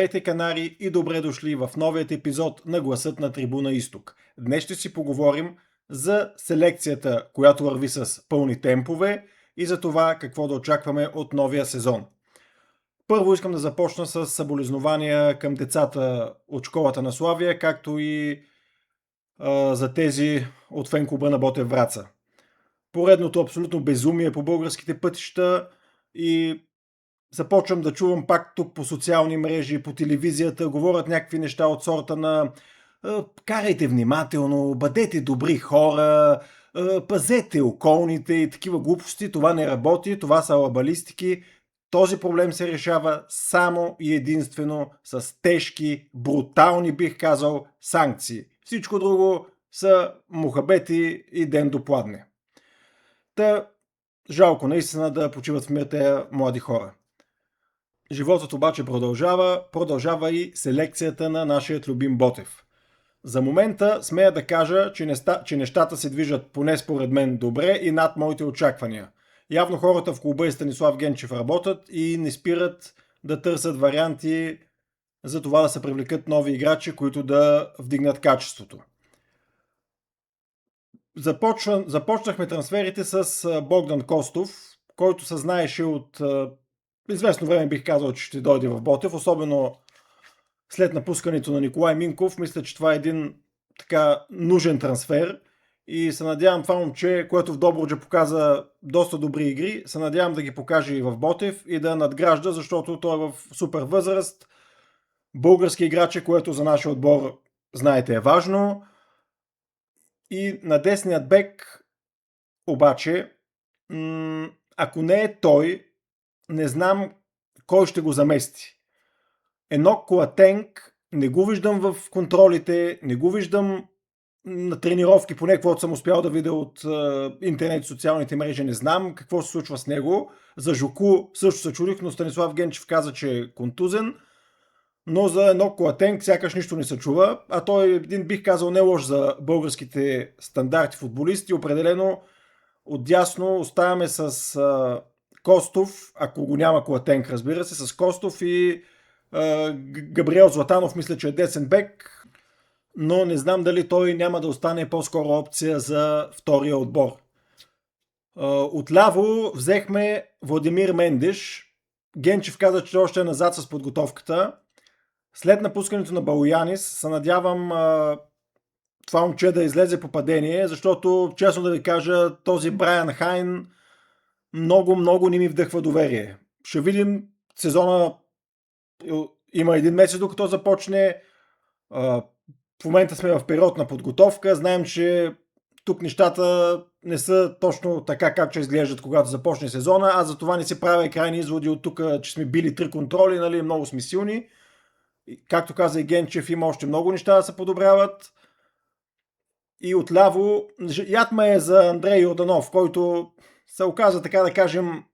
Здравейте, канари, и добре дошли в новият епизод на Гласът на Трибуна Изток. Днес ще си поговорим за селекцията, която върви с пълни темпове, и за това какво да очакваме от новия сезон. Първо искам да започна с съболезнования към децата от школата на Славия, както и за тези от фен-клуба на Ботев Враца. Поредното абсолютно безумие по българските пътища и започвам да чувам пак тук по социални мрежи, по телевизията, говорят някакви неща от сорта на карайте внимателно, бъдете добри хора, пазете околните и такива глупости. Това не работи, това са алабалистики. Този проблем се решава само и единствено с тежки, брутални, бих казал, санкции. Всичко друго са мухабети и ден до пладне. Жалко наистина да почиват в мир тези млади хора. Животът обаче продължава и селекцията на нашия любим Ботев. За момента смея да кажа, че нещата се движат поне според мен добре и над моите очаквания. Явно хората в клуба и Станислав Генчев работят и не спират да търсят варианти за това да се привлекат нови играчи, които да вдигнат качеството. Започнахме трансферите с Богдан Костов, който се знаеше от известно време, бих казал, че ще дойде в Ботев, особено след напускането на Николай Минков. Мисля, че това е един така нужен трансфер и се надявам това момче, което в Добруджа показа доста добри игри, се надявам да ги покаже и в Ботев и да надгражда, защото той е в супер възраст. Български играч, което за нашия отбор, знаете, е важно. И на десният бек обаче, ако не е той, не знам кой ще го замести. Енок Коатенг не го виждам в контролите, не го виждам на тренировки, поне каквото съм успял да видя от интернет и социалните мрежи, не знам какво се случва с него. За Жуку също се чудих, но Станислав Генчев каза, че е контузен. Но за Енок Коатенг сякаш нищо не се чува, а той е един, бих казал, не лош за българските стандарти футболисти. Определено отдясно оставяме с Костов, ако го няма Коатенг, разбира се, с Костов и Габриел Златанов, мисля, че е десен бек, но не знам дали той няма да остане по-скоро опция за втория отбор. Отляво взехме Владимир Мендиш. Генчев каза, че още е назад с подготовката. След напускането на Балоянис се надявам това момче да излезе по падение, защото, честно да ви кажа, този Брайан Хайн много не ми вдъхва доверие. Ще видим, сезона има един месец докато започне. В момента сме в период на подготовка. Знаем, че тук нещата не са точно така, както изглеждат, когато започне сезона. Аз за това не си правя крайни изводи от тук, че сме били 3 контроли, нали, много сме силни. Както каза и Генчев, има още много неща да се подобряват. И отляво ядма е за Андрей Йорданов, който се оказа, така да кажем,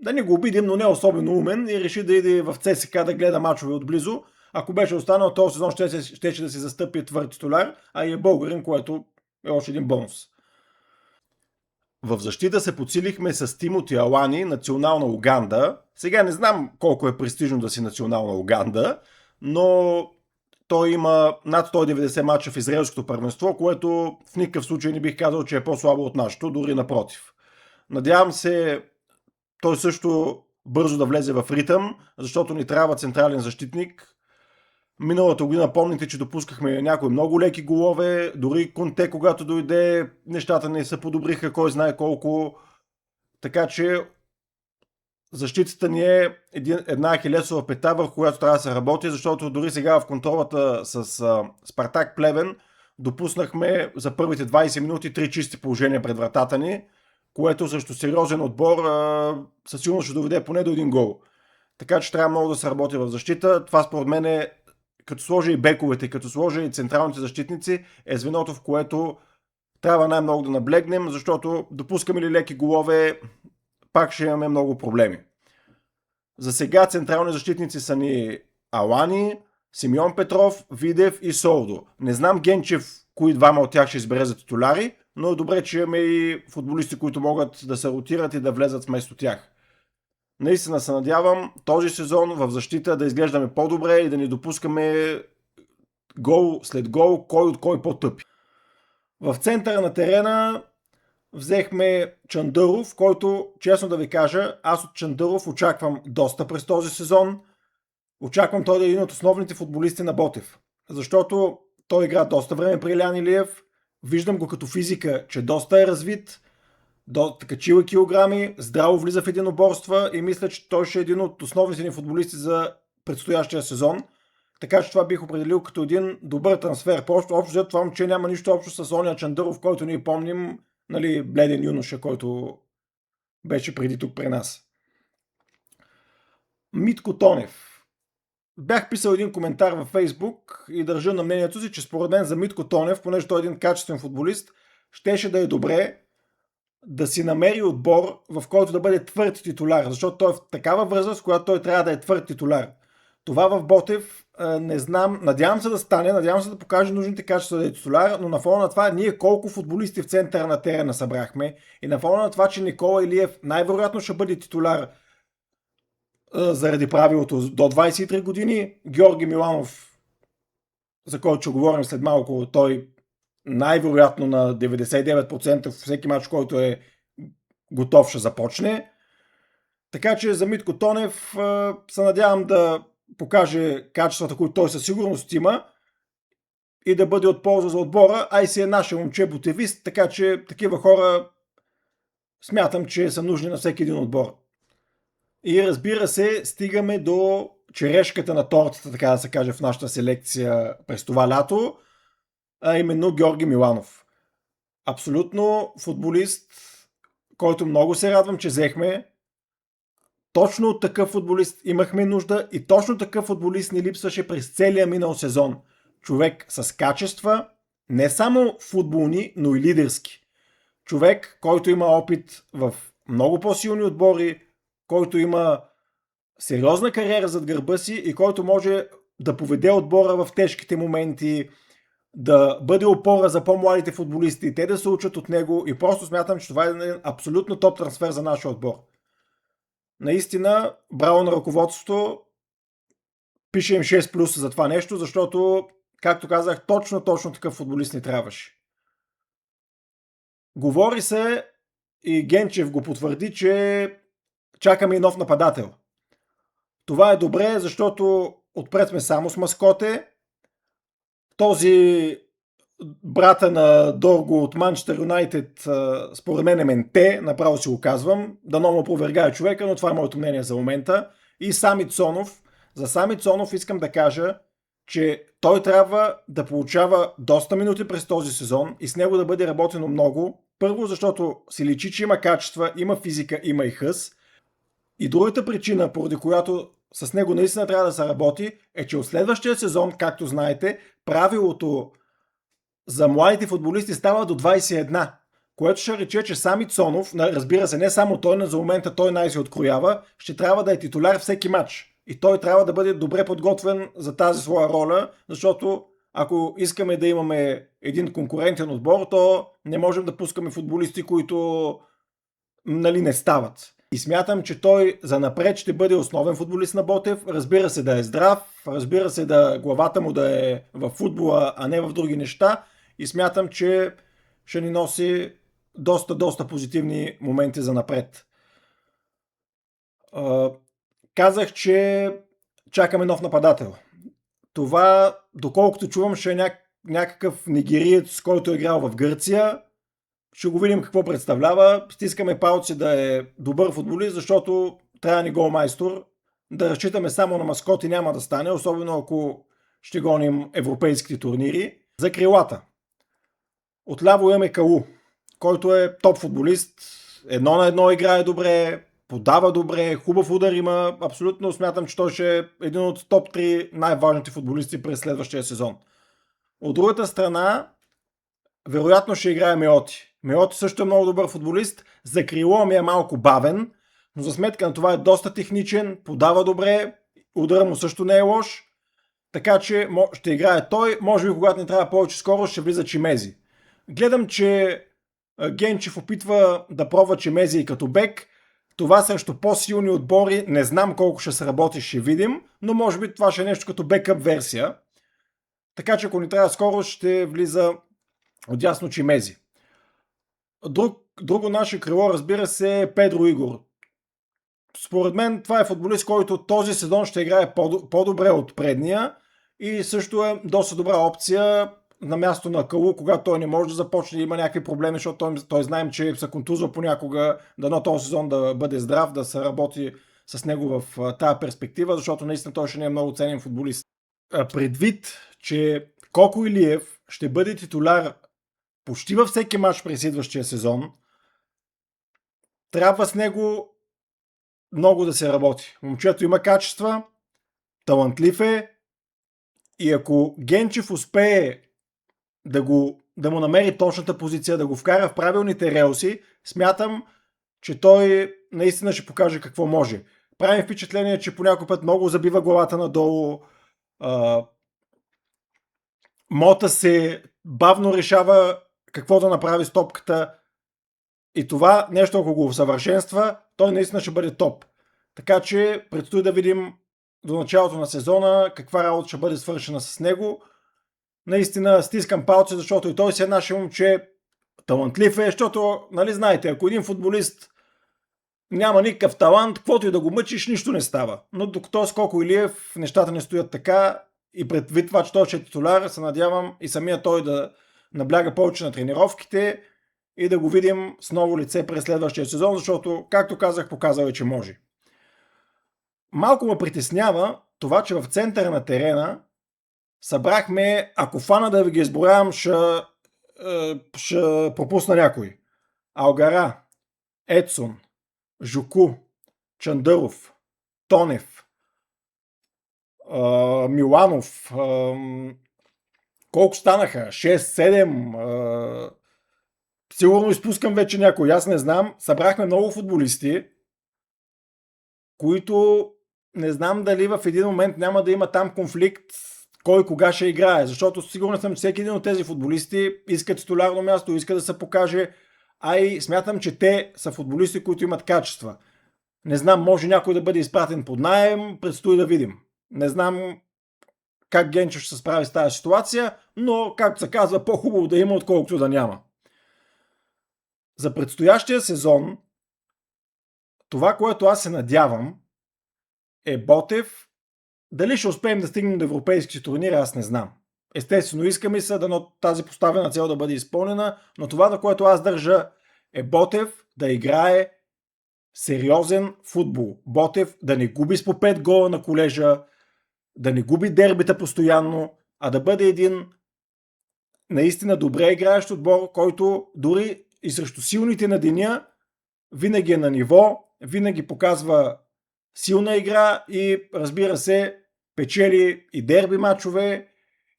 да не го обидим, но не особено умен и реши да иде в ЦСКА да гледа мачове отблизо. Ако беше останал този сезон, ще да си застъпи твърд титуляр, а и е българин, което е още един бонус. В защита се подсилихме с Тимоти Алани, национална Уганда. Сега не знам колко е престижно да си национална Уганда, но той има над 190 мача в израелското първенство, което в никакъв случай не бих казал, че е по-слабо от нашото, дори напротив. Надявам се той също бързо да влезе в ритъм, защото ни трябва централен защитник. Миналата година помните, че допускахме някои много леки голове, дори Конте, когато дойде, нещата не се подобриха, кой знае колко. Така че защитата ни е една ахилесова пета, върху която трябва да се работи, защото дори сега в контролата с Спартак Плевен допуснахме за първите 20 минути 3 чисти положения пред вратата ни, което също сериозен отбор със сигурност ще доведе поне до един гол. Така че трябва много да се работи в защита. Това според мен е, като сложа и бековете, като сложа и централните защитници, е звеното, в което трябва най-много да наблегнем, защото допускаме ли леки голове, пак ще имаме много проблеми. За сега централни защитници са ни Алани, Симеон Петров, Видев и Солдо. Не знам Генчев кои двама от тях ще избере за титуляри, но е добре, че имаме и футболисти, които могат да се ротират и да влезат вместо тях. Наистина се надявам този сезон в защита да изглеждаме по-добре и да ни допускаме гол след гол, кой от кой по-тъпи. В центъра на терена взехме Чандъров, който, честно да ви кажа, аз от Чандъров очаквам доста през този сезон. Очаквам той да е един от основните футболисти на Ботев. Защото той игра доста време при Илян Илиев. Виждам го като физика, че доста е развит. Качил килограми, здраво влиза в единоборства и мисля, че той ще е един от основните ни футболисти за предстоящия сезон. Така че това бих определил като един добър трансфер. Общо това момче няма нищо общо с ония Чандъров, който ние помним, нали, бледен юноша, който беше преди тук при нас. Митко Тонев. Бях писал един коментар във Фейсбук и държа на мнението си, че според мен за Митко Тонев, понеже той е един качествен футболист, щеше да е добре да си намери отбор, в който да бъде твърд титуляр, защото той е в такава възраст, която той трябва да е твърд титуляр. Това в Ботев не знам, надявам се да стане, надявам се да покаже нужните качества да е титуляр, но на фона на това ние колко футболисти в центъра на терена събрахме и на фона на това, че Никола Илиев най-вероятно ще бъде титуляр заради правилото до 23 години, Георги Миланов, за който ще говорим след малко, той най-вероятно на 99% всеки матч, който е готов, ще започне. Така че за Митко Тонев се надявам да покаже качествата, които той със сигурност има и да бъде от полза за отбора, а и си е нашия момче ботевист, така че такива хора смятам, че са нужни на всеки един отбор. И разбира се, стигаме до черешката на тортата, така да се каже, в нашата селекция през това лято, а именно Георги Миланов. Абсолютно футболист, който много се радвам, че взехме. Точно от такъв футболист имахме нужда и точно такъв футболист ни липсваше през целия минал сезон. Човек с качества, не само футболни, но и лидерски. Човек, който има опит в много по-силни отбори, който има сериозна кариера зад гърба си и който може да поведе отбора в тежките моменти, да бъде опора за по-младите футболисти, те да се учат от него и просто смятам, че това е абсолютно топ трансфер за нашия отбор. Наистина, браво на ръководството, пишем 6 плюса за това нещо, защото, както казах, точно такъв футболист ни трябваше. Говори се и Генчев го потвърди, че чакаме и нов нападател. Това е добре, защото отпред сме само с Маскоте. Този брата на Дорго от Манчестър Юнайтед, според мен е менте, направо си го казвам. Дано му опровергае човека, но това е моето мнение за момента. И Сами Цонов. За Сами Цонов искам да кажа, че той трябва да получава доста минути през този сезон и с него да бъде работено много. Първо, защото си личи, че има качества, има физика, има и хъс. И другата причина, поради която с него наистина трябва да се работи, е, че от следващия сезон, както знаете, правилото за младите футболисти става до 21, което ще рече, че Сами Цонов, разбира се, не само той, но за момента той най-се откроява, ще трябва да е титуляр всеки матч. И той трябва да бъде добре подготвен за тази своя роля, защото ако искаме да имаме един конкурентен отбор, то не можем да пускаме футболисти, които не стават. И смятам, че той занапред ще бъде основен футболист на Ботев, разбира се да е здрав, разбира се да главата му да е в футбола, а не в други неща и смятам, че ще ни носи доста позитивни моменти занапред. Казах, че чакаме нов нападател. Това, доколкото чувам, ще е някакъв нигериец, който е играл в Гърция. Ще го видим какво представлява. Стискаме палци да е добър футболист, защото трябва ни голмайстор. Да разчитаме само на Маскоти няма да стане, особено ако ще гоним европейските турнири. За крилата. Отляво имаме Калу, който е топ футболист. 1-1 играе добре, подава добре, хубав удар има. Абсолютно смятам, че той ще е един от топ 3 най-важните футболисти през следващия сезон. От другата страна, вероятно ще играе Меоти. Меоти също е много добър футболист. За крило ми е малко бавен, но за сметка на това е доста техничен, подава добре, ударът му също не е лош. Така че ще играе той. Може би когато не трябва повече скорост, ще влиза Чимези. Гледам, че Генчев опитва да пробва Чимези и като бек. Това срещу по-силни отбори не знам колко ще сработи, ще видим, но може би това ще е нещо като бекъп версия. Така че ако ни трябва скоро, ще влиза отясно Чимези. Друго наше крило, разбира се, е Педро Игор. Според мен това е футболист, който този сезон ще играе по-добре от предния и също е доста добра опция на място на Калу, когато той не може да започне да има някакви проблеми, защото той знаем, че се контузва понякога, дано този сезон да бъде здрав, да се работи с него в тази перспектива, защото наистина той ще не е много ценен футболист. Предвид, че Коко Илиев ще бъде титуляр почти във всеки матч през следващия сезон, трябва с него много да се работи. Момчето има качества, талантлив е и ако Генчев успее да му намери точната позиция, да го вкара в правилните релси, смятам, че той наистина ще покаже какво може. Прави впечатление, че по някой път много забива главата надолу, мота се, бавно решава какво да направи с топката и това нещо, ако го усъвършенства, той наистина ще бъде топ. Така че предстои да видим до началото на сезона каква работа ще бъде свършена с него. Наистина стискам палци, защото и той си е наше момче, талантлив е, защото, нали знаете, ако един футболист няма никакъв талант, каквото и да го мъчиш, нищо не става. Но докато с Коко Илиев нещата не стоят така и предвид това, че той ще е титуляр, се надявам и самия той да набляга повече на тренировките и да го видим с ново лице през следващия сезон, защото, както казах, показал е, че може. Малко ме притеснява това, че в центъра на терена събрахме, ако фана да ви ги изброявам, ще пропусна някой. Алгара, Едсон, Жуку, Чандъров, Тонев, Миланов, колко станаха? 6-7, сигурно изпускам вече някой, аз не знам. Събрахме много футболисти, които не знам дали в един момент няма да има там конфликт кой кога ще играе, защото сигурно съм, че всеки един от тези футболисти иска титулярно място, иска да се покаже, а и смятам, че те са футболисти, които имат качества. Не знам, може някой да бъде изпратен под наем, предстои да видим. Не знам как Генчев ще се справи с тази ситуация, но, както се казва, по-хубаво да има, отколкото да няма. За предстоящия сезон, това, което аз се надявам, е Ботев. Дали ще успеем да стигнем до европейски турнири, аз не знам. Естествено, искаме се дано тази поставена цел да бъде изпълнена, но това, на което аз държа, е Ботев да играе сериозен футбол. Ботев да не губи с по 5 гола на колежа, да не губи дербита постоянно, а да бъде един наистина добре играещ отбор, който дори и срещу силните на деня винаги е на ниво, винаги показва силна игра и, разбира се, печели и дерби мачове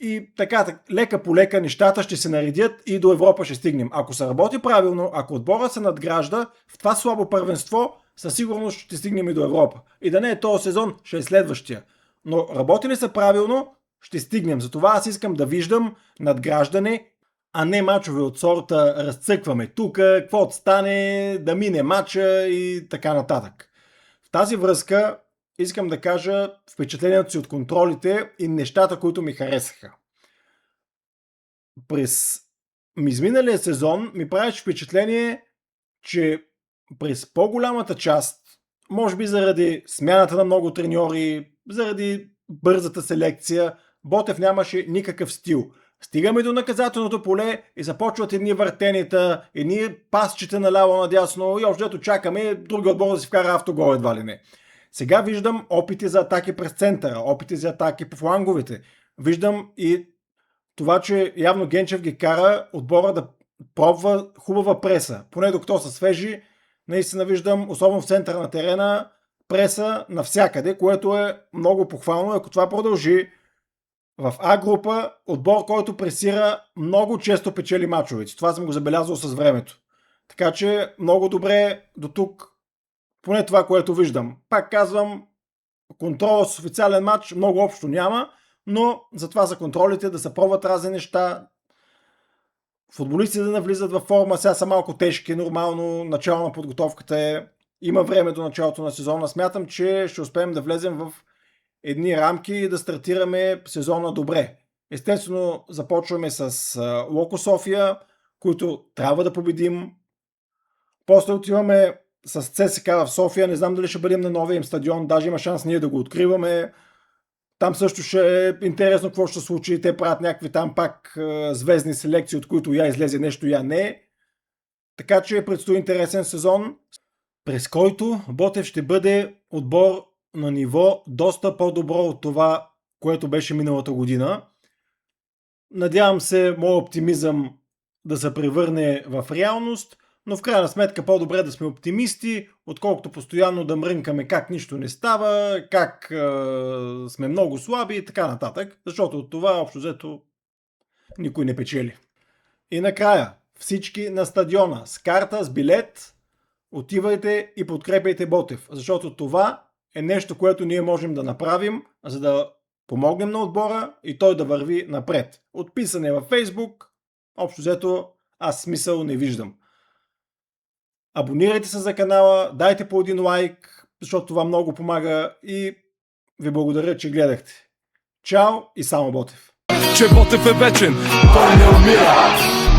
и така, лека по лека нещата ще се наредят и до Европа ще стигнем. Ако се работи правилно, ако отборът се надгражда, в това слабо първенство със сигурност ще стигнем и до Европа. И да не е този сезон, ще е следващия. Но работи ли се правилно, ще стигнем. Затова аз искам да виждам надграждане, а не мачове от сорта разцъкваме тук, какво стане, да мине мача и така нататък. В тази връзка искам да кажа впечатлението си от контролите и нещата, които ми харесаха. През изминалия сезон ми правиш впечатление, че през по-голямата част, може би заради смяната на много треньори, заради бързата селекция, Ботев нямаше никакъв стил. Стигаме до наказателното поле и започват едни въртенита, едни пасчета наляво-надясно и общо чакаме другия отбор да си вкара автогол едва ли не. Сега виждам опити за атаки през центъра, опити за атаки по фланговете. Виждам и това, че явно Генчев ги кара отбора да пробва хубава преса. Поне докато са свежи, наистина виждам, особено в центъра на терена, преса навсякъде, което е много похвално. Ако това продължи, в А група отбор, който пресира, много често печели мачовете. Това съм го забелязал с времето. Така че много добре до тук, поне това, което виждам. Пак казвам, контрола с официален матч много общо няма, но затова за контролите да се пробват разни неща. Футболистите да навлизат във форма, сега са малко тежки, нормално, начало на подготовката е Има време до началото на сезона. Смятам, че ще успеем да влезем в едни рамки и да стартираме сезона добре. Естествено, започваме с Локо София, които трябва да победим. После отиваме с ЦСКА в София. Не знам дали ще бъдем на новия им стадион. Даже има шанс ние да го откриваме. Там също ще е интересно какво ще се случи. Те правят някакви там пак звездни селекции, от които я излезе нещо, я не. Така че предстои интересен сезон, през който Ботев ще бъде отбор на ниво доста по-добро от това, което беше миналата година. Надявам се моят оптимизъм да се превърне в реалност, но в крайна сметка по-добре да сме оптимисти, отколкото постоянно да мрънкаме как нищо не става, как сме много слаби и така нататък, защото от това общо взето никой не печели. И накрая, всички на стадиона с карта, с билет, отивайте и подкрепяйте Ботев, защото това е нещо, което ние можем да направим, за да помогнем на отбора и той да върви напред. Отписане във Facebook, общо взето аз смисъл не виждам. Абонирайте се за канала, дайте по един лайк, защото това много помага и ви благодаря, че гледахте. Чао и само Ботев! Че Ботев е вечен, той не умира.